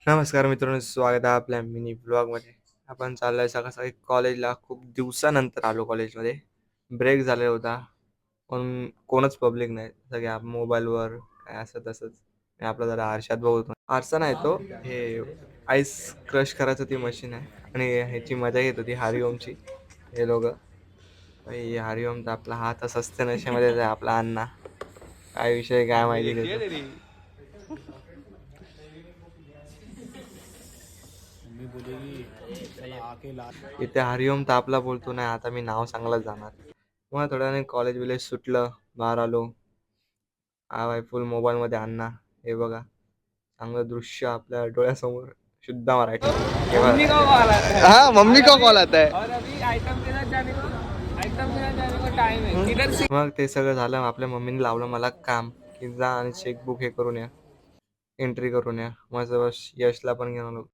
नमस्कार मित्रांनो, स्वागत आहे आपल्या मिनी ब्लॉगमध्ये. आपण चाललोय सकाळ सकाळी कॉलेजला. खूप दिवसानंतर आलो कॉलेजमध्ये. ब्रेक झालेला होता पण कोणच पब्लिक नाही, सगळ्या मोबाईलवर काय असं तसंच. मी आपला जरा आरशात बघतो. आरसा नाही तो, हे आईस क्रश करायचं ती मशीन आहे आणि ह्याची मजा घेत होती हरिओमची हे लोक. हरिओम तर आपला हात असते नशेमध्ये आहे, आपला अण्णा. काय विषय काय माहिती त्याचं. इथे हरिओम तापला बोलतो नाही, आता मी नाव सांगलाच जाणार. मग थोड्या वेळाने कॉलेज विलेज सुटलं, बाहेर आलो. हा भाई फुल मोबाईल मध्ये अण्णा. हे बघा, चांगलं दृश्य आपल्या डोळ्यासमोर. शुद्ध मराठी. हे मम्मी बघा. का कॉल आता है हा, मम्मी का कॉल आता है. और अभी आइटम के साथ जाने को टाइम है किधर से मग ते सगळं झालं. आपल्या मम्मीने लावलं मला काम की जा आणि चेकबुक हे करून या, एंट्री करून या. मग बस यशला पण घेऊन आलो.